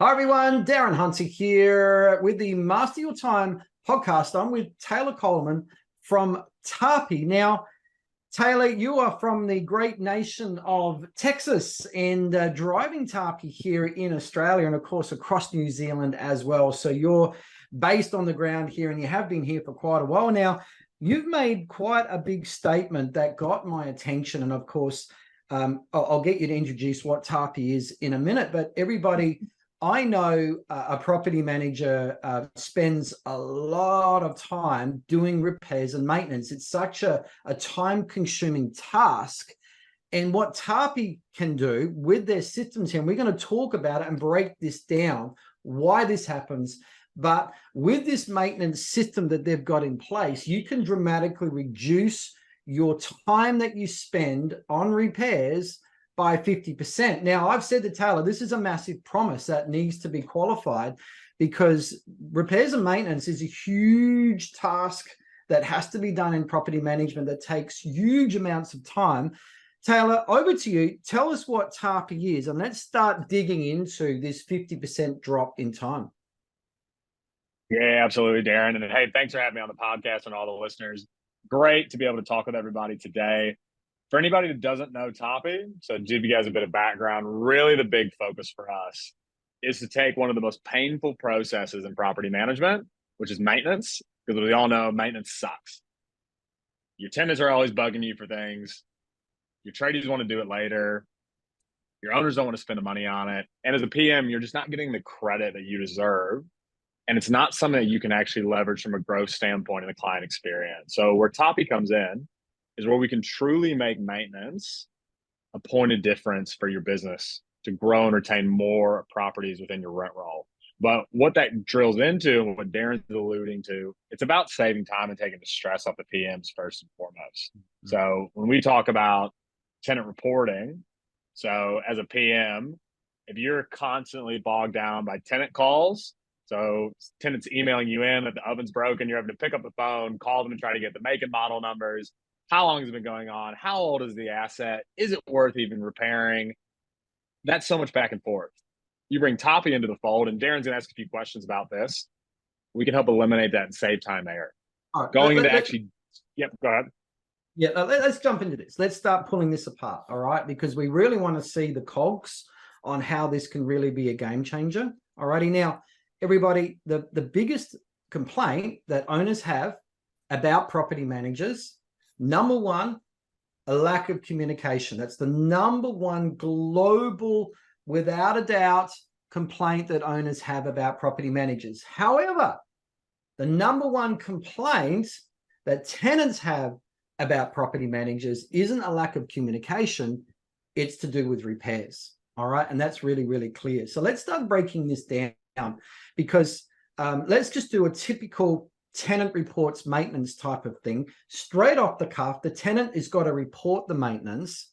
Hi everyone, Darren Hunter here with the Master Your Time podcast. I'm with Taylor Coleman from Tarpey. Now, Taylor, you are from the great nation of Texas and driving Tarpey here in Australia and of course across New Zealand as well. So you're based on the ground here and you have been here for quite a while now. You've made quite a big statement that got my attention, and of course, I'll get you to introduce what Tarpey is in a minute, but everybody, I know a property manager spends a lot of time doing repairs and maintenance. It's such a time-consuming task. And what Tarpey can do with their systems here, and we're going to talk about it and break this down, why this happens. But with this maintenance system that they've got in place, you can dramatically reduce your time that you spend on repairs by 50%. Now, I've said to Taylor, this is a massive promise that needs to be qualified because repairs and maintenance is a huge task that has to be done in property management that takes huge amounts of time. Taylor, over to you. Tell us what Tarpey is, and let's start digging into this 50% drop in time. Yeah, absolutely, Darren. And hey, thanks for having me on the podcast and all the listeners. Great to be able to talk with everybody today. For anybody that doesn't know Tarpey, so to give you guys a bit of background, really the big focus for us is to take one of the most painful processes in property management, which is maintenance, because we all know maintenance sucks. Your tenants are always bugging you for things. Your tradies want to do it later. Your owners don't want to spend the money on it. And as a PM, you're just not getting the credit that you deserve. And it's not something that you can actually leverage from a growth standpoint in the client experience. So where Tarpey comes in is where we can truly make maintenance a point of difference for your business to grow and retain more properties within your rent roll. But what that drills into and what Darren's alluding to, it's about saving time and taking the stress off the PMs first and foremost. Mm-hmm. So when we talk about tenant reporting, so as a PM, if you're constantly bogged down by tenant calls, so tenants emailing you in that the oven's broken, you're having to pick up the phone, call them and try to get the make and model numbers. How long has it been going on? How old is the asset? Is it worth even repairing? That's so much back and forth. You bring Tarpey into the fold, and Darren's going to ask a few questions about this. We can help eliminate that and save time there. All right, Yep, go ahead. Yeah, let's jump into this. Let's start pulling this apart, all right? Because we really want to see the cogs on how this can really be a game changer. All righty, now, everybody, the biggest complaint that owners have about property managers, number one, a lack of communication. That's the number one global, without a doubt, complaint that owners have about property managers. However, the number one complaint that tenants have about property managers isn't a lack of communication, it's to do with repairs. All right, and that's really, really clear. So let's start breaking this down because let's just do a typical tenant reports maintenance type of thing. Straight off the cuff, the tenant has got to report the maintenance,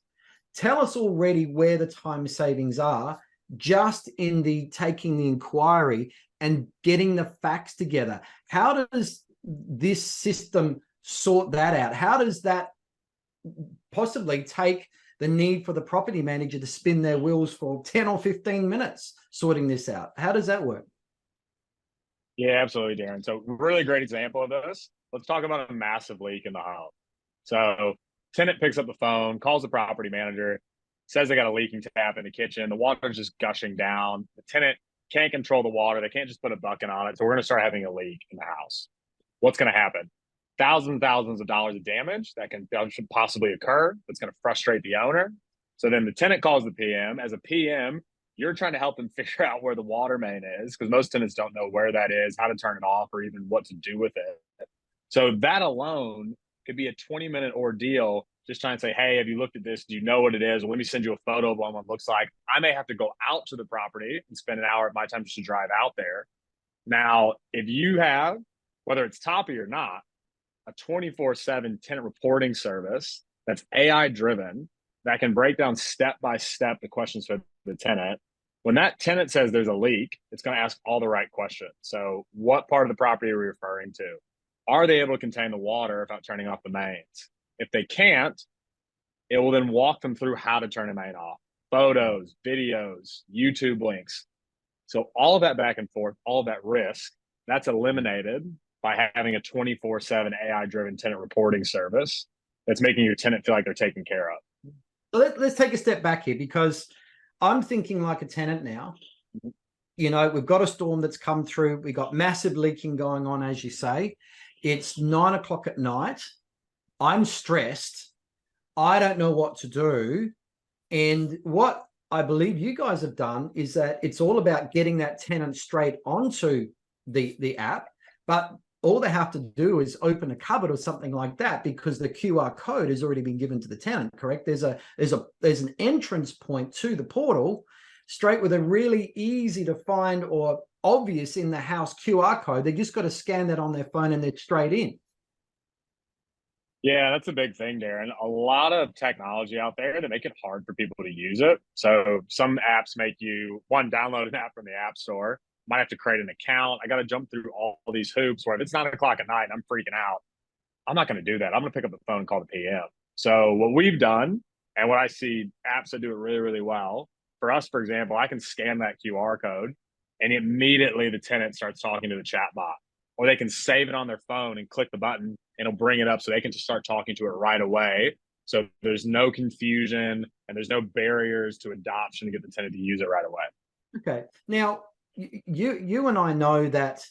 tell us already where the time savings are just in the taking the inquiry and getting the facts together. How does this system sort that out? How does that possibly take the need for the property manager to spin their wheels for 10 or 15 minutes sorting this out? How does that work? Yeah, absolutely, Darren. So really great example of this. Let's talk about a massive leak in the home. So tenant picks up the phone, calls the property manager, says they got a leaking tap in the kitchen. The water's just gushing down. The tenant can't control the water. They can't just put a bucket on it. So we're going to start having a leak in the house. What's going to happen? Thousands of dollars of damage that should possibly occur. That's going to frustrate the owner. So then the tenant calls the PM. As a PM, you're trying to help them figure out where the water main is because most tenants don't know where that is, how to turn it off, or even what to do with it. So that alone could be a 20-minute ordeal just trying to say, hey, have you looked at this? Do you know what it is? Well, let me send you a photo of what it looks like. I may have to go out to the property and spend an hour of my time just to drive out there. Now, if you have, whether it's Tarpey or not, a 24/7 tenant reporting service that's AI driven that can break down step by step the questions for the tenant. When that tenant says there's a leak, it's going to ask all the right questions. So what part of the property are we referring to? Are they able to contain the water without turning off the mains? If they can't, it will then walk them through how to turn the main off. Photos, videos, YouTube links. So all of that back and forth, all of that risk, that's eliminated by having a 24/7 AI driven tenant reporting service that's making your tenant feel like they're taken care of. So let's take a step back here, because I'm thinking like a tenant now. You know, we've got a storm that's come through. We've got massive leaking going on, as you say. It's 9 o'clock at night. I'm stressed. I don't know what to do. And what I believe you guys have done is that it's all about getting that tenant straight onto the app, but all they have to do is open a cupboard or something like that, because the QR code has already been given to the tenant, correct? There's an entrance point to the portal straight with a really easy to find or obvious in the house QR code. They just got to scan that on their phone and they're straight in. Yeah, that's a big thing, Darren. A lot of technology out there that make it hard for people to use it. So some apps make you download an app from the app store. Might have to create an account. I got to jump through all these hoops where if it's 9 o'clock at night and I'm freaking out, I'm not going to do that. I'm going to pick up the phone and call the PM. So what we've done, and what I see apps that do it really, really well, for us, for example, I can scan that QR code and immediately the tenant starts talking to the chat bot, or they can save it on their phone and click the button and it'll bring it up so they can just start talking to it right away. So there's no confusion and there's no barriers to adoption to get the tenant to use it right away. Okay. Now, you and I know that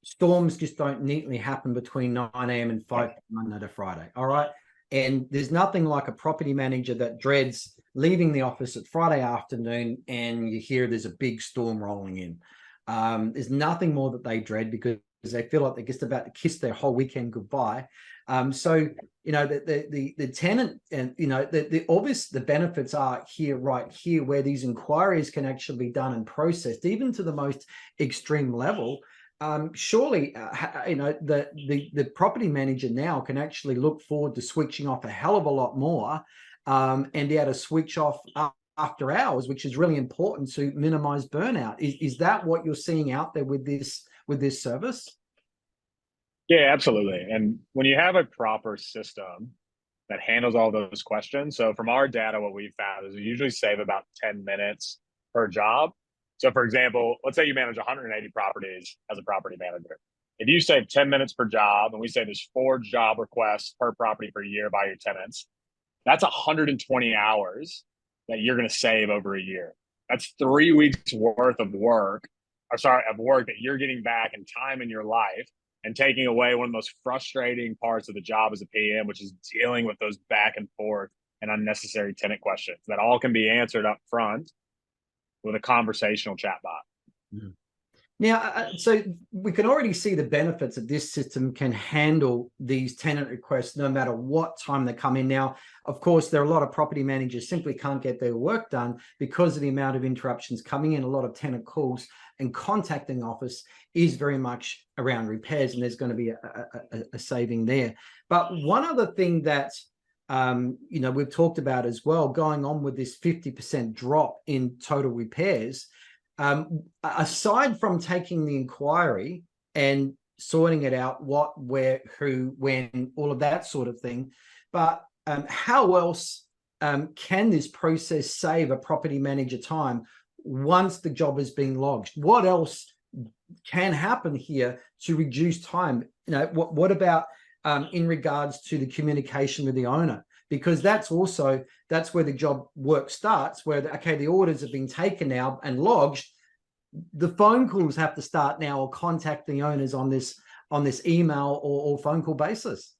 storms just don't neatly happen between 9 a.m. and 5 p.m. Monday to Friday. All right. And there's nothing like a property manager that dreads leaving the office at Friday afternoon and you hear there's a big storm rolling in. There's nothing more that they dread, because they feel like they're just about to kiss their whole weekend goodbye. So, you know, the tenant, and, you know, the benefits are here, right here, where these inquiries can actually be done and processed, even to the most extreme level. Surely, you know, the property manager now can actually look forward to switching off a hell of a lot more, and be able to switch off after hours, which is really important to minimize burnout. Is that what you're seeing out there with this service? Yeah, absolutely. And when you have a proper system that handles all those questions, so from our data, what we found is we usually save about 10 minutes per job. So for example, let's say you manage 180 properties as a property manager. If you save 10 minutes per job, and we say there's 4 job requests per property per year by your tenants, that's 120 hours that you're going to save over a year. That's 3 weeks worth of work, of work that you're getting back in time in your life, and taking away one of the most frustrating parts of the job as a PM, which is dealing with those back and forth and unnecessary tenant questions that all can be answered up front with a conversational chatbot. Mm-hmm. Now, so we can already see the benefits that this system can handle these tenant requests no matter what time they come in. Now, of course, there are a lot of property managers simply can't get their work done because of the amount of interruptions coming in. A lot of tenant calls and contacting office is very much around repairs, and there's going to be a saving there. But one other thing that you know, we've talked about as well, going on with this 50% drop in total repairs. Aside from taking the inquiry and sorting it out, what, where, who, when, all of that sort of thing, but how else can this process save a property manager time once the job has been logged? What else can happen here to reduce time? You know, what about in regards to the communication with the owner? Because that's where the job work starts, where the orders have been taken now and logged. The phone calls have to start now, or contact the owners on this email or phone call basis.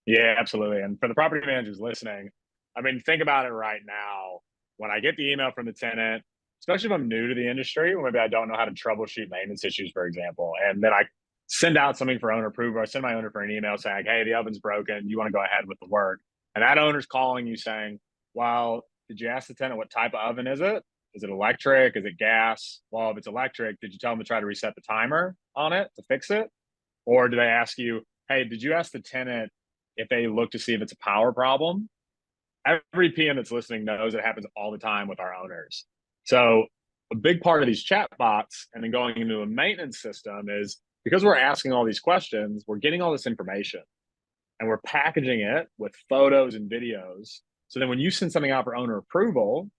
Yeah, absolutely. And for the property managers listening, I mean, think about it right now. When I get the email from the tenant, especially if I'm new to the industry, or maybe I don't know how to troubleshoot maintenance issues, for example, and then I send out something for owner approval, I send my owner for an email saying, hey, the oven's broken, you want to go ahead with the work. And that owner's calling you saying, well, did you ask the tenant what type of oven is it? Is it electric? Is it gas? Well, if it's electric, did you tell them to try to reset the timer on it to fix it? Or do they ask you, hey, did you ask the tenant if they look to see if it's a power problem? Every PM that's listening knows it happens all the time with our owners. So a big part of these chat bots and then going into a maintenance system is, because we're asking all these questions, we're getting all this information and we're packaging it with photos and videos. So then when you send something out for owner approval,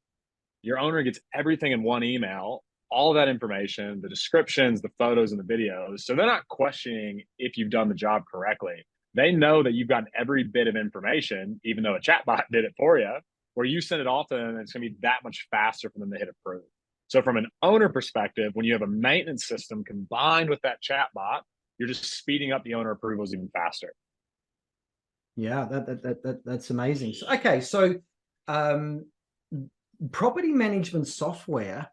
your owner gets everything in one email all that information, the descriptions, the photos, and the videos. So they're not questioning if you've done the job correctly. They know that you've gotten every bit of information, even though a chatbot did it for you, where you send it off to them, and it's going to be that much faster for them to hit approve. So from an owner perspective, when you have a maintenance system combined with that chatbot, you're just speeding up the owner approvals even faster. Yeah, that's amazing. So, okay, so property management software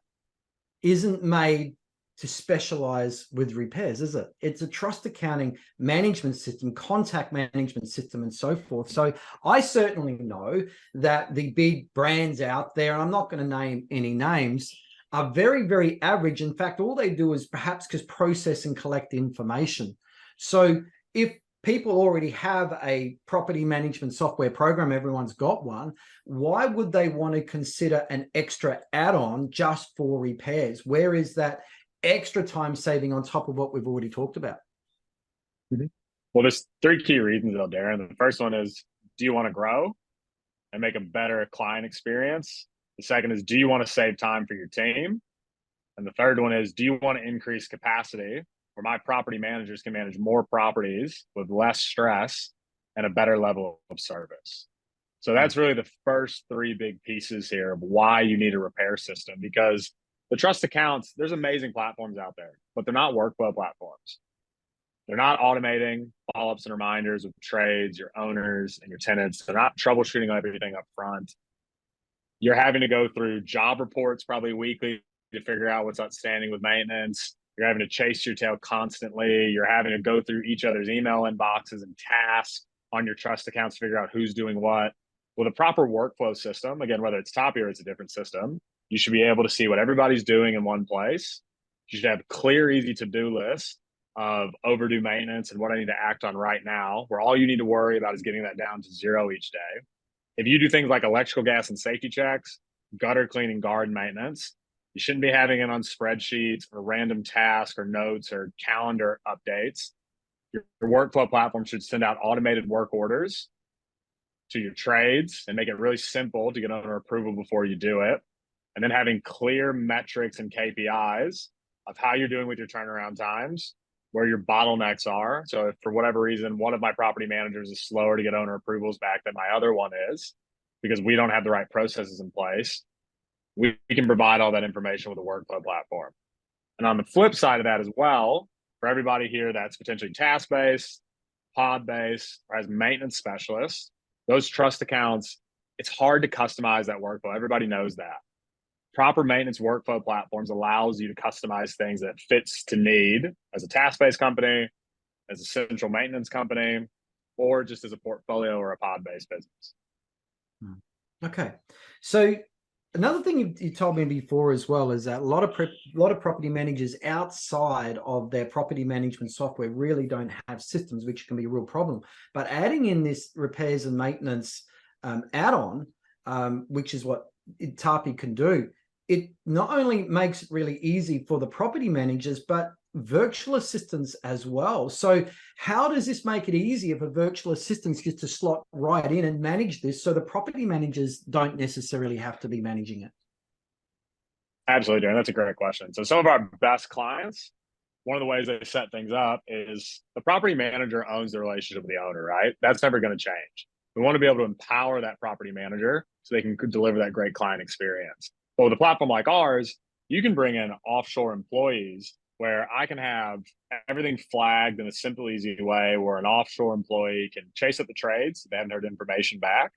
isn't made to specialize with repairs, is it? It's a trust accounting management system, contact management system, and so forth. So I certainly know that the big brands out there, and I'm not going to name any names, are very, very average. In fact, all they do is perhaps just process and collect information. So if people already have a property management software program, everyone's got one, why would they want to consider an extra add-on just for repairs? Where is that extra time saving on top of what we've already talked about? Well, there's three key reasons though, Darren. The first one is, do you want to grow and make a better client experience? The second is, do you want to save time for your team? And the third one is, do you want to increase capacity where my property managers can manage more properties with less stress and a better level of service? So that's really the first three big pieces here of why you need a repair system, because the trust accounts, there's amazing platforms out there, but they're not workflow platforms. They're not automating follow-ups and reminders with trades, your owners, and your tenants. They're not troubleshooting everything up front. You're having to go through job reports probably weekly to figure out what's outstanding with maintenance. You're having to chase your tail constantly. You're having to go through each other's email inboxes and tasks on your trust accounts to figure out who's doing what. With a proper workflow system, again, whether it's Toppy or it's a different system, you should be able to see what everybody's doing in one place. You should have a clear, easy to-do list of overdue maintenance and what I need to act on right now, where all you need to worry about is getting that down to 0 each day. If you do things like electrical, gas, and safety checks, gutter cleaning, garden maintenance, you shouldn't be having it on spreadsheets or random tasks or notes or calendar updates. Your workflow platform should send out automated work orders to your trades and make it really simple to get owner approval before you do it. And then having clear metrics and KPIs of how you're doing with your turnaround times, where your bottlenecks are. So if for whatever reason, one of my property managers is slower to get owner approvals back than my other one is, because we don't have the right processes in place, we can provide all that information with a workflow platform. And on the flip side of that as well, for everybody here that's potentially task-based, pod-based, or has maintenance specialists, those trust accounts, it's hard to customize that workflow. Everybody knows that. Proper maintenance workflow platforms allows you to customize things that fits to need as a task-based company, as a central maintenance company, or just as a portfolio or a pod-based business. Okay. So another thing you told me before as well is that a lot of property managers outside of their property management software really don't have systems, which can be a real problem. But adding in this repairs and maintenance add-on, which is what Tapi can do, it not only makes it really easy for the property managers, but virtual assistants as well. So how does this make it easy if a virtual assistant gets to slot right in and manage this, so the property managers don't necessarily have to be managing it? Absolutely, Darren. That's a great question. So some of our best clients, one of the ways they set things up is the property manager owns the relationship with the owner, right? That's never going to change. We want to be able to empower that property manager so they can deliver that great client experience. But with a platform like ours, you can bring in offshore employees where I can have everything flagged in a simple, easy way where an offshore employee can chase up the trades. They haven't heard information back.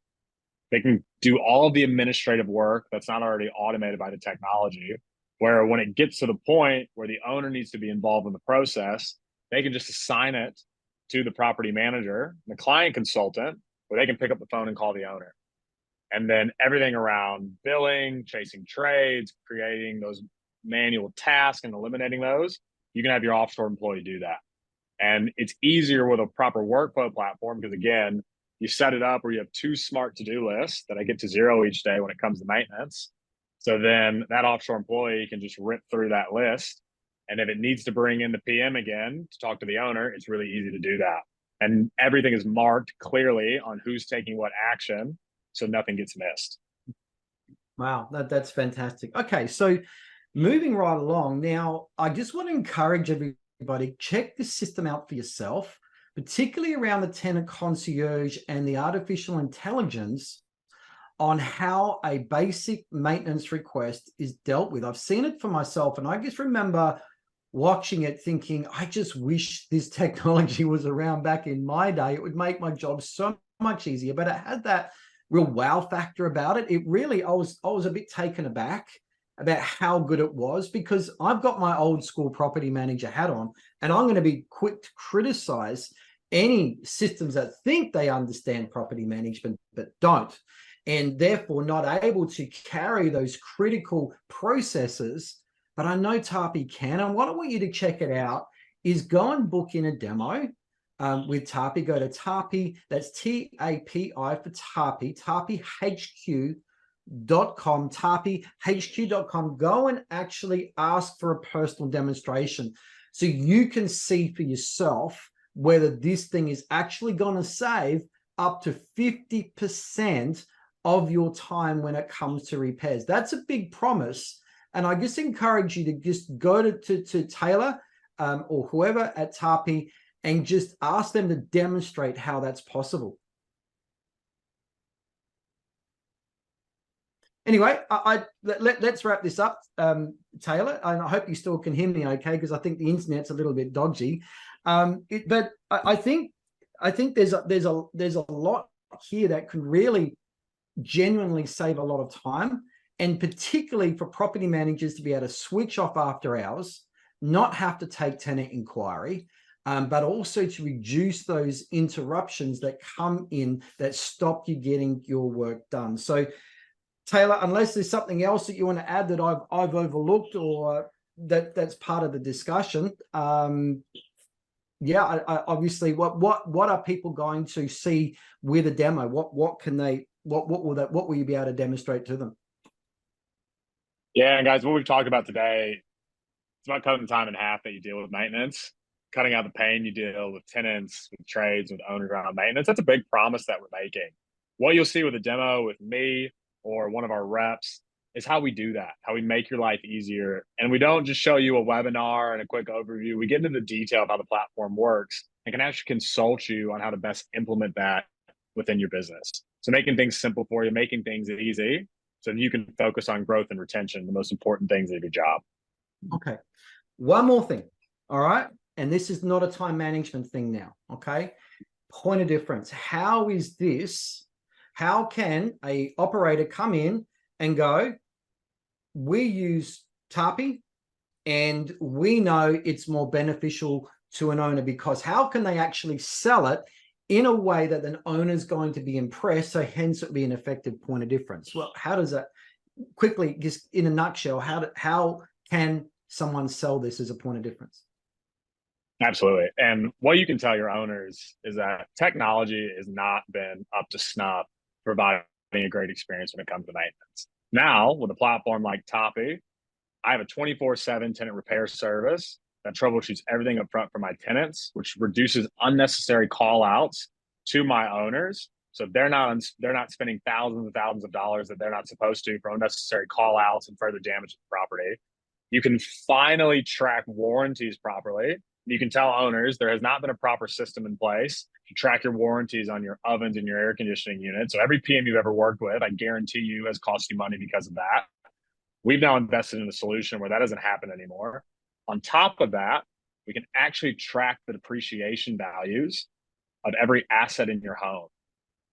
They can do all of the administrative work that's not already automated by the technology, where when it gets to the point where the owner needs to be involved in the process, they can just assign it to the property manager, the client consultant, where they can pick up the phone and call the owner. And then everything around billing, chasing trades, creating those manual tasks and eliminating those, you can have your offshore employee do that. And it's easier with a proper workflow platform because, again, you set it up where you have 2 smart to-do lists that I get to 0 each day when it comes to maintenance. So then that offshore employee can just rip through that list. And if it needs to bring in the PM again to talk to the owner, it's really easy to do that. And everything is marked clearly on who's taking what action, so nothing gets missed. Wow, that's fantastic. Okay, so moving right along. Now, I just want to encourage everybody, check this system out for yourself, particularly around the tenant concierge and the artificial intelligence on how a basic maintenance request is dealt with. I've seen it for myself, and I just remember watching it thinking, I just wish this technology was around back in my day. It would make my job so much easier, but it had that real wow factor about it. It really, I was a bit taken aback about how good it was, because I've got my old school property manager hat on, and I'm going to be quick to criticize any systems that think they understand property management but don't, and therefore not able to carry those critical processes. But I know Tapi can, and what I want you to check it out is go and book in a demo with Tapi. Go to Tapi, that's TAPI for Tapi, TapiHQ.com, TapiHQ.com. Go and actually ask for a personal demonstration so you can see for yourself whether this thing is actually going to save up to 50% of your time when it comes to repairs. That's a big promise. And I just encourage you to just go to Taylor or whoever at Tapi and just ask them to demonstrate how that's possible. Anyway, let's wrap this up, Taylor. And I hope you still can hear me okay, because I think the internet's a little bit dodgy. But I think there's a lot here that can really genuinely save a lot of time, and particularly for property managers to be able to switch off after hours, not have to take tenant inquiry, but also to reduce those interruptions that come in that stop you getting your work done. So Taylor, unless there's something else that you want to add that I've overlooked or that's part of the discussion, yeah, I obviously, what are people going to see with a demo? What will you be able to demonstrate to them? Yeah, and guys, what we've talked about today, it's about cutting the time in half that you deal with maintenance, cutting out the pain you deal with tenants, with trades, with owners around maintenance. That's a big promise that we're making. What you'll see with a demo with me or one of our reps is how we do that, how we make your life easier. And we don't just show you a webinar and a quick overview. We get into the detail of how the platform works and can actually consult you on how to best implement that within your business. So making things simple for you, making things easy, so you can focus on growth and retention, the most important things of your job. Okay. One more thing. All right. And this is not a time management thing now. Okay. Point of difference. How is this? How can a operator come in and go, we use Tapi and we know it's more beneficial to an owner, because how can they actually sell it in a way that an owner is going to be impressed? So hence it would be an effective point of difference. Well, how does that, quickly, just in a nutshell, how can someone sell this as a point of difference? Absolutely. And what you can tell your owners is that technology has not been up to snuff, providing a great experience when it comes to maintenance. Now, with a platform like Tapi, I have a 24/7 tenant repair service that troubleshoots everything up front for my tenants, which reduces unnecessary call outs to my owners. So they're not spending thousands and thousands of dollars that they're not supposed to for unnecessary call outs and further damage to the property. You can finally track warranties properly. You can tell owners there has not been a proper system in place to track your warranties on your ovens and your air conditioning unit. So every PM you've ever worked with, I guarantee you, has cost you money because of that. We've now invested in a solution where that doesn't happen anymore. On top of that, we can actually track the depreciation values of every asset in your home.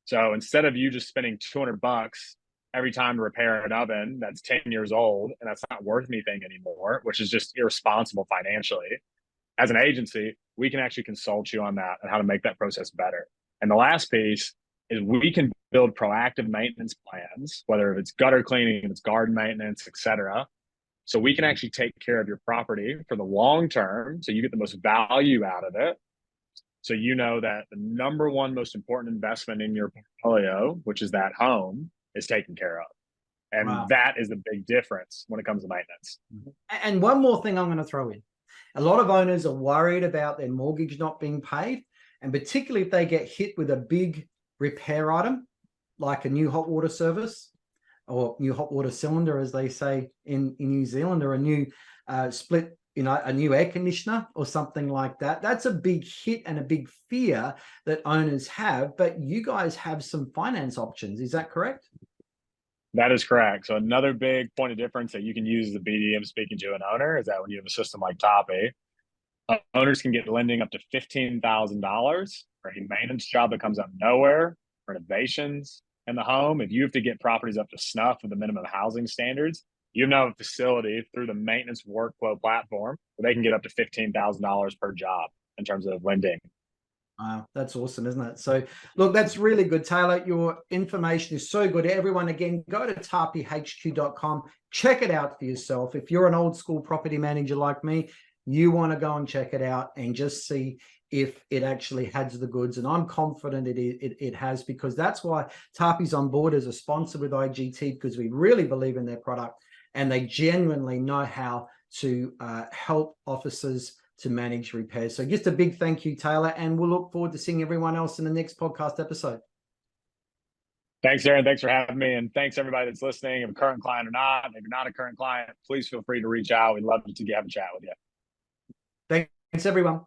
So instead of you just spending $200 every time to repair an oven that's 10 years old and that's not worth anything anymore, which is just irresponsible financially, as an agency, we can actually consult you on that and how to make that process better. And the last piece is we can build proactive maintenance plans, whether it's gutter cleaning, it's garden maintenance, et cetera. So we can actually take care of your property for the long term, so you get the most value out of it. So you know that the number one most important investment in your portfolio, which is that home, is taken care of. And wow, that is the big difference when it comes to maintenance. And one more thing I'm going to throw in. A lot of owners are worried about their mortgage not being paid, and particularly if they get hit with a big repair item, like a new hot water service or new hot water cylinder, as they say in New Zealand, or a new split, a new air conditioner or something like that. That's a big hit and a big fear that owners have, but you guys have some finance options. Is that correct? That is correct. So another big point of difference that you can use as a BDM speaking to an owner is that when you have a system like Toppy, owners can get lending up to $15,000 for a maintenance job that comes out of nowhere, renovations in the home. If you have to get properties up to snuff with the minimum housing standards, you now have a facility through the maintenance workflow platform where they can get up to $15,000 per job in terms of lending. Wow, that's awesome, isn't it? So, look, that's really good, Taylor. Your information is so good. Everyone, again, go to tarpyhq.com. Check it out for yourself. If you're an old school property manager like me, you want to go and check it out and just see if it actually has the goods. And I'm confident it has, because that's why Tarpy's on board as a sponsor with IGT, because we really believe in their product and they genuinely know how to help officers to manage repairs. So just a big thank you, Taylor, and we'll look forward to seeing everyone else in the next podcast episode. Thanks, Aaron. Thanks for having me. And thanks everybody that's listening. If a current client or not, if you're not a current client, please feel free to reach out. We'd love to have a chat with you. Thanks, everyone.